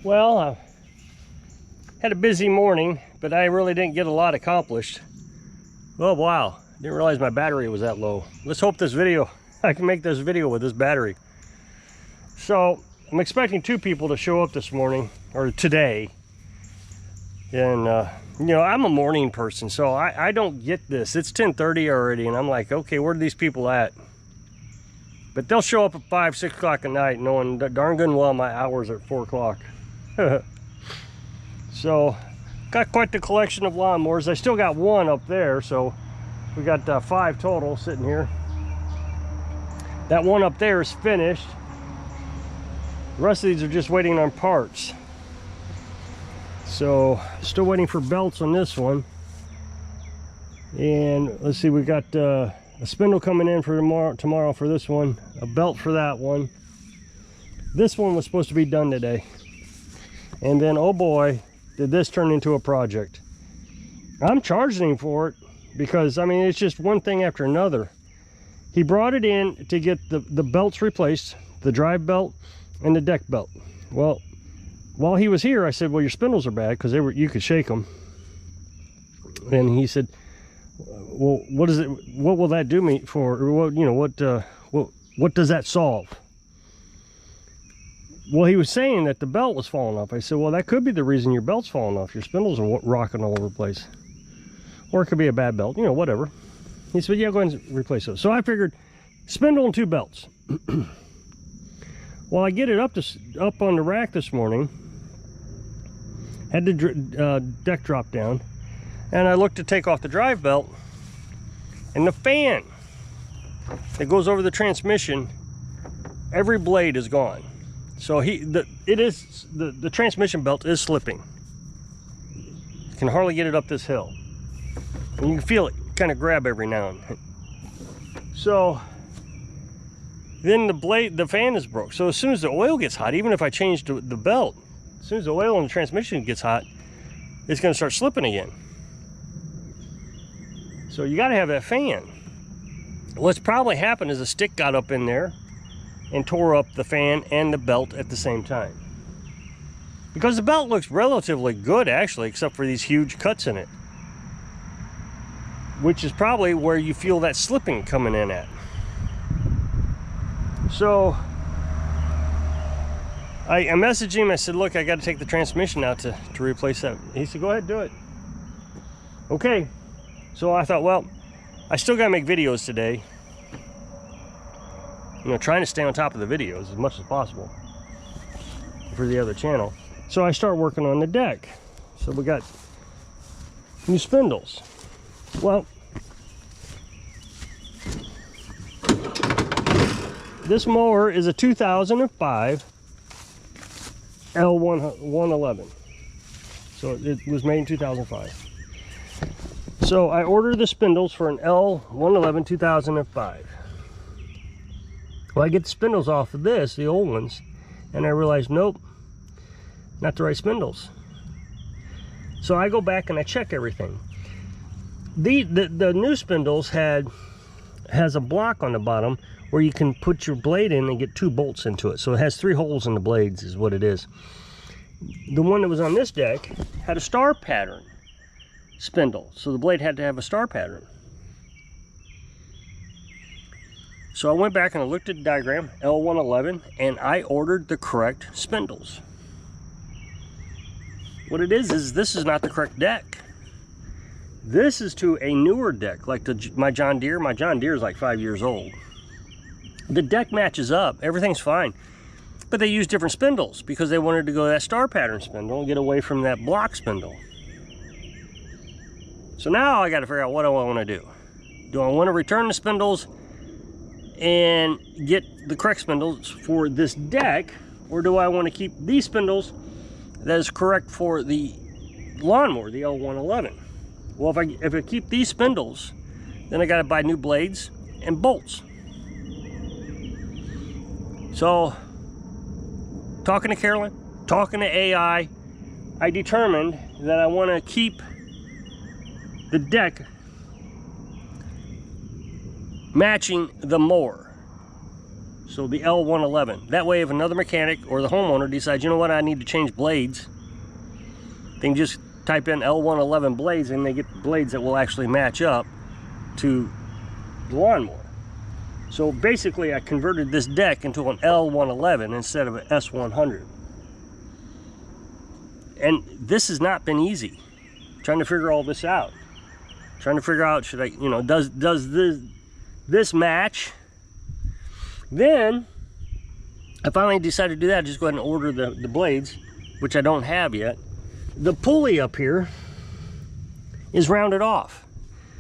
Well, I had a busy morning, but I really didn't get a lot accomplished. Oh wow, didn't realize my battery was that low. Let's hope I can make this video with this battery. So I'm expecting 2 people to show up this morning, or today. And you know, I'm a morning person, so I don't get this. It's 10:30 already, and I'm like, okay, where are these people at? But they'll show up at 5, 6 o'clock at night, knowing darn good and well my hours are at 4 o'clock. So, got quite the collection of lawnmowers. I still got 1 up there, so we got 5 total sitting here. That 1 up there is finished. The rest of these are just waiting on parts. So, still waiting for belts on this one. And let's see, we got a spindle coming in for tomorrow for this one, a belt for that one. This one was supposed to be done today. And then, oh boy, did this turn into a project. I'm charging him for it because, I mean, it's just one thing after another. He brought it in to get the belts replaced, the drive belt and the deck belt. Well, while he was here, I said, well, your spindles are bad because you could shake them. And he said, well, what will that do me for? Or what, you know, what does that solve? Well, he was saying that the belt was falling off. I said, well, that could be the reason your belt's falling off. Your spindles are rocking all over the place. Or it could be a bad belt, you know, whatever. He said, yeah, go ahead and replace those. So I figured spindle and 2 belts. Well, I get it up on the rack this morning. Had the deck drop down. And I looked to take off the drive belt. And the fan that goes over the transmission, every blade is gone. So the transmission belt is slipping. You can hardly get it up this hill. And you can feel it kind of grab every now and then. So then the fan is broke. So as soon as the oil gets hot, even if I change the belt, as soon as the oil in the transmission gets hot, it's going to start slipping again. So you got to have that fan. What's probably happened is a stick got up in there and tore up the fan and the belt at the same time. Because the belt looks relatively good actually, except for these huge cuts in it. Which is probably where you feel that slipping coming in at. So I messaged him, I said, look, I got to take the transmission out to replace that. He said, go ahead, do it. Okay. So I thought, well, I still got to make videos today. You know, trying to stay on top of the videos as much as possible for the other channel. So I start working on the deck. So we got new spindles. Well, this mower is a 2005 L111. So it was made in 2005. So I ordered the spindles for an L111 2005. Well, I get the spindles off of this, the old ones, and I realized, nope, not the right spindles. So I go back and I check everything. The new spindles has a block on the bottom where you can put your blade in and get 2 bolts into it. So it has 3 holes in the blades is what it is. The one that was on this deck had a star pattern spindle, so the blade had to have a star pattern. So I went back and I looked at the diagram, L111, and I ordered the correct spindles. What it is this is not the correct deck. This is to a newer deck, like my John Deere. My John Deere is like 5 years old. The deck matches up, everything's fine. But they used different spindles because they wanted to go to that star pattern spindle and get away from that block spindle. So now I got to figure out what do I want to do. Do I want to return the spindles and get the correct spindles for this deck, or do I want to keep these spindles that is correct for the lawnmower, the L111? Well, if I keep these spindles, then I got to buy new blades and bolts. So, talking to Carolyn, talking to AI, I determined that I want to keep the deck matching the mower. So the L111. That way if another mechanic or the homeowner decides, you know what, I need to change blades, they can just type in L111 blades and they get blades that will actually match up to the lawnmower. So basically I converted this deck into an L111 instead of an S100. And this has not been easy. Trying to figure all this out. Trying to figure out, should I, you know, does this match? Then I finally decided to do that. Just go ahead and order the blades, which I don't have yet. The pulley up here is rounded off.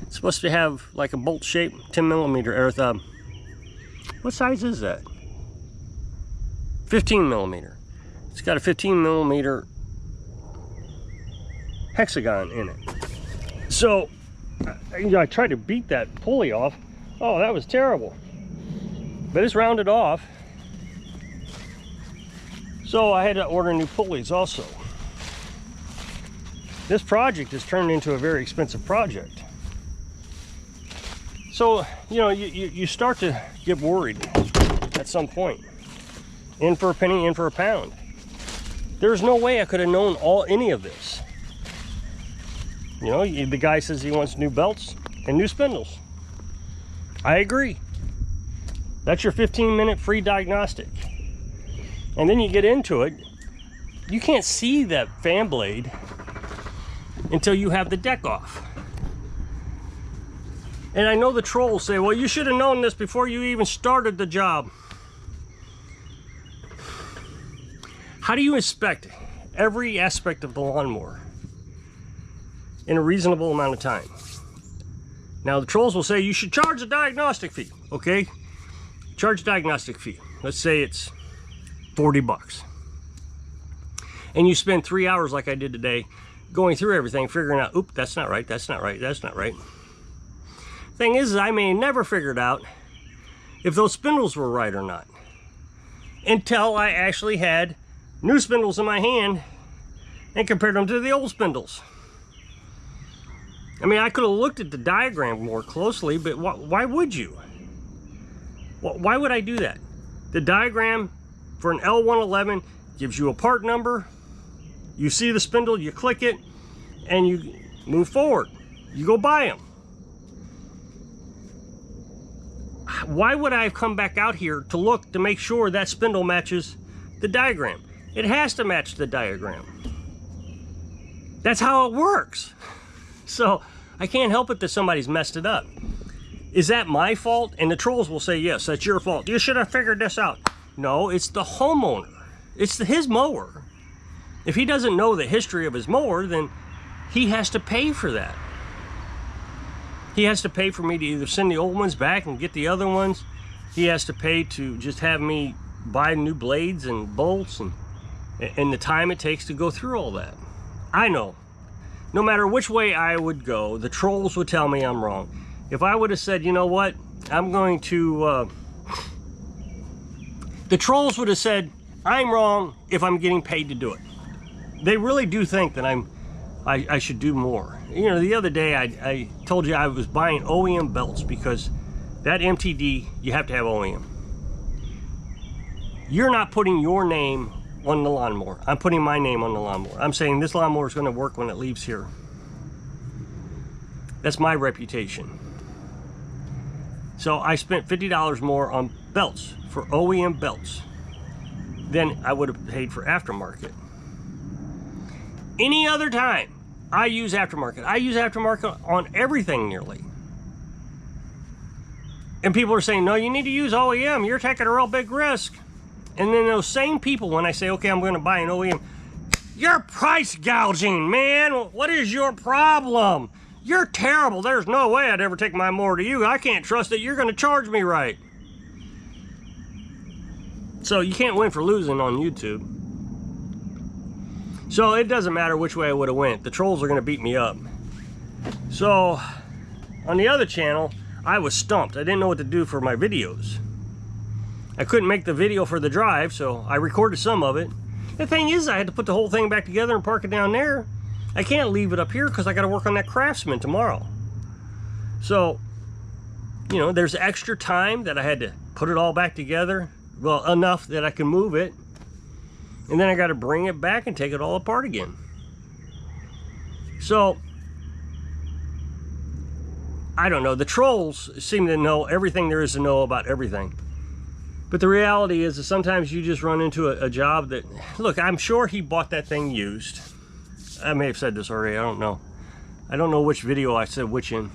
It's supposed to have like a bolt shape, 10 millimeter, or what size is that? 15 millimeter. It's got a 15 millimeter hexagon in it. So I tried to beat that pulley off. Oh, that was terrible. But it's rounded off. So I had to order new pulleys also. This project has turned into a very expensive project. So, you know, you start to get worried at some point. In for a penny, in for a pound. There's no way I could have known any of this. You know, the guy says he wants new belts and new spindles. I agree. That's your 15-minute free diagnostic. And then you get into it, you can't see that fan blade until you have the deck off. And I know the trolls say, well, you should have known this before you even started the job. How do you inspect every aspect of the lawnmower in a reasonable amount of time? Now the trolls will say you should charge a diagnostic fee. Okay, charge a diagnostic fee. Let's say it's 40 bucks. And you spend 3 hours like I did today going through everything, figuring out, oop, that's not right, that's not right, that's not right. Thing is, I may never figured out if those spindles were right or not until I actually had new spindles in my hand and compared them to the old spindles. I mean, I could have looked at the diagram more closely, but why would you? Why would I do that? The diagram for an L111 gives you a part number. You see the spindle, you click it, and you move forward. You go buy them. Why would I have come back out here to look to make sure that spindle matches the diagram? It has to match the diagram. That's how it works. So I can't help it that somebody's messed it up. Is that my fault? And the trolls will say, yes, that's your fault. You should have figured this out. No, it's the homeowner. It's his mower. If he doesn't know the history of his mower, then he has to pay for that. He has to pay for me to either send the old ones back and get the other ones. He has to pay to just have me buy new blades and bolts and the time it takes to go through all that. I know. No matter which way I would go, the trolls would tell me I'm wrong. If I would have said, you know what, I'm going to... the trolls would have said, I'm wrong if I'm getting paid to do it. They really do think that I should do more. You know, the other day I told you I was buying OEM belts because that MTD, you have to have OEM. You're not putting your name on the lawnmower. I'm putting my name on the lawnmower. I'm saying this lawnmower is going to work when it leaves here. That's my reputation. So I spent $50 more on belts, for OEM belts, than I would have paid for aftermarket. Any other time, I use aftermarket. I use aftermarket on everything nearly. And people are saying, no, you need to use OEM. You're taking a real big risk. And then those same people, when I say, okay, I'm going to buy an OEM, you're price gouging, man. What is your problem? You're terrible. There's no way I'd ever take my mower to you. I can't trust that you're going to charge me right. So you can't win for losing on YouTube. So it doesn't matter which way I would have went. The trolls are going to beat me up. So on the other channel, I was stumped. I didn't know what to do for my videos. I couldn't make the video for the drive, so I recorded some of it. The thing is, I had to put the whole thing back together and park it down there. I can't leave it up here because I got to work on that Craftsman tomorrow. So, you know, there's extra time that I had to put it all back together. well, enough that I can move it. And then I got to bring it back and take it all apart again. So, I don't know. The trolls seem to know everything there is to know about everything. But the reality is that sometimes you just run into a job that, look, I'm sure he bought that thing used. I may have said this already, I don't know. I don't know which video I said which in.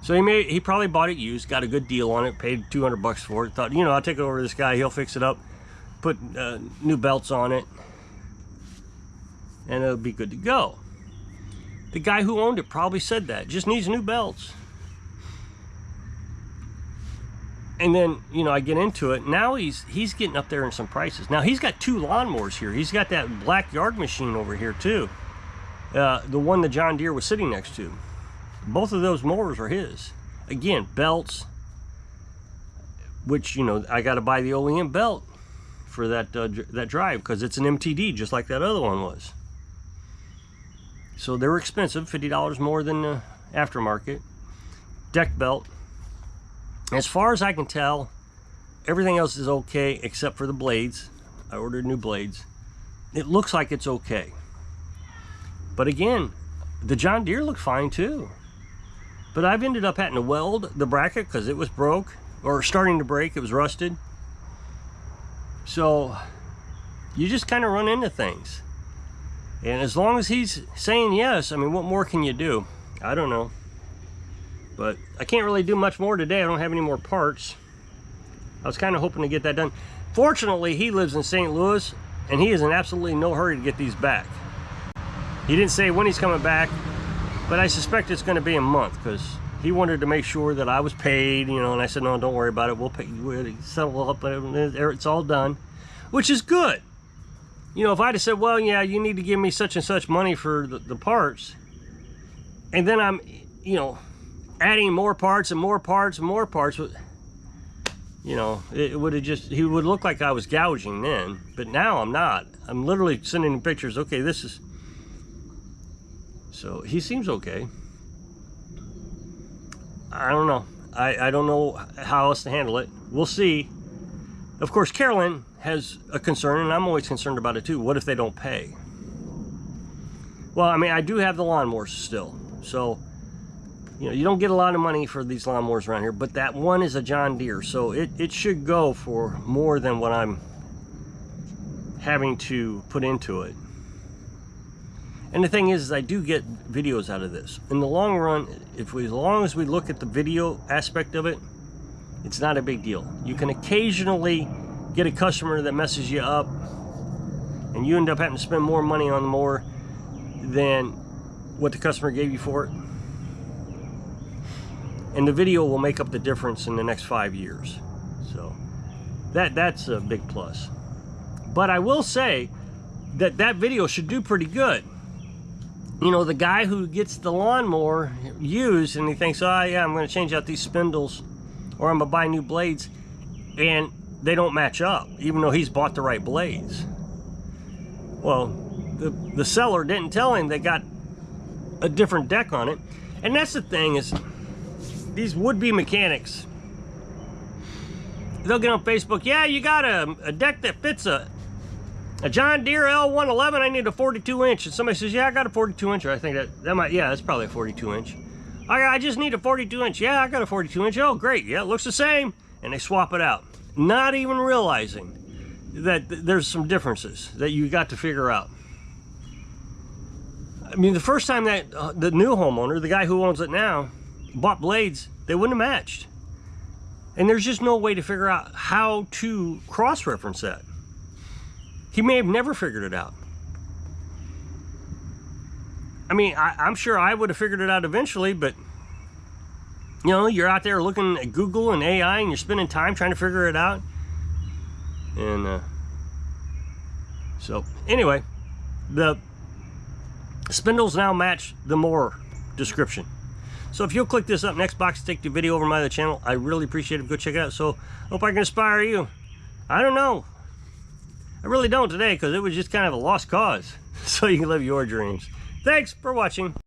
So he probably bought it used, got a good deal on it, paid 200 bucks for it. Thought, you know, I'll take it over to this guy, he'll fix it up, put new belts on it, and it'll be good to go. The guy who owned it probably said that, just needs new belts. And then, you know, I get into it. Now he's getting up there in some prices. Now he's got 2 lawnmowers here. He's got that black yard machine over here too. The one the John Deere was sitting next to. Both of those mowers are his. Again, belts, which, you know, I got to buy the OEM belt for that that drive because it's an MTD just like that other one was. So they were expensive, $50 more than the aftermarket. Deck belt. As far as I can tell, everything else is okay except for the blades. I ordered new blades. It looks like it's okay. But again, the John Deere looked fine too. But I've ended up having to weld the bracket because it was broke or starting to break. It was rusted. So you just kind of run into things. And as long as he's saying yes, I mean, what more can you do? I don't know. But I can't really do much more today. I don't have any more parts. I was kind of hoping to get that done. Fortunately, he lives in St. Louis, and he is in absolutely no hurry to get these back. He didn't say when he's coming back, but I suspect it's going to be a month because he wanted to make sure that I was paid, you know, and I said, no, don't worry about it. We'll pay, we'll settle up, it's all done, which is good. You know, if I'd have said, well, yeah, you need to give me such and such money for the parts, and then I'm, you know, adding more parts and more parts and more parts, you know, it would have just, he would look like I was gouging then, but now I'm not. I'm literally sending him pictures. Okay, this is, so he seems okay. I don't know. I don't know how else to handle it. We'll see. Of course, Carolyn has a concern, and I'm always concerned about it too. What if they don't pay? Well, I mean, I do have the lawnmowers still, so you know, you don't get a lot of money for these lawnmowers around here, but that one is a John Deere, so it should go for more than what I'm having to put into it. And the thing is I do get videos out of this. In the long run, as long as we look at the video aspect of it, it's not a big deal. You can occasionally get a customer that messes you up, and you end up having to spend more money on the mower than what the customer gave you for it. And the video will make up the difference in the next 5 years. So that's a big plus. But I will say that video should do pretty good. You know, the guy who gets the lawnmower used and he thinks, oh yeah, I'm going to change out these spindles or I'm going to buy new blades, and they don't match up even though he's bought the right blades. Well, the seller didn't tell him they got a different deck on it. And that's the thing, is these would-be mechanics, they'll get on Facebook, yeah, you got a deck that fits a John Deere L111, I need a 42 inch. And somebody says, yeah, I got a 42 inch. I think that might, yeah, that's probably a 42 inch. I just need a 42 inch. Yeah, I got a 42 inch. Oh, great. Yeah, it looks the same. And they swap it out, not even realizing that there's some differences that you got to figure out. I mean, the first time that the new homeowner, the guy who owns it now, bought blades, they wouldn't have matched. And there's just no way to figure out how to cross-reference that. He may have never figured it out. I mean, I'm sure I would have figured it out eventually, but you know, you're out there looking at Google and AI and you're spending time trying to figure it out. And so anyway, the spindles now match the mower description. So if you'll click this up next box to take the video over to my other channel, I really appreciate it. Go check it out. So hope I can inspire you. I don't know. I really don't today because it was just kind of a lost cause. So you can live your dreams. Thanks for watching.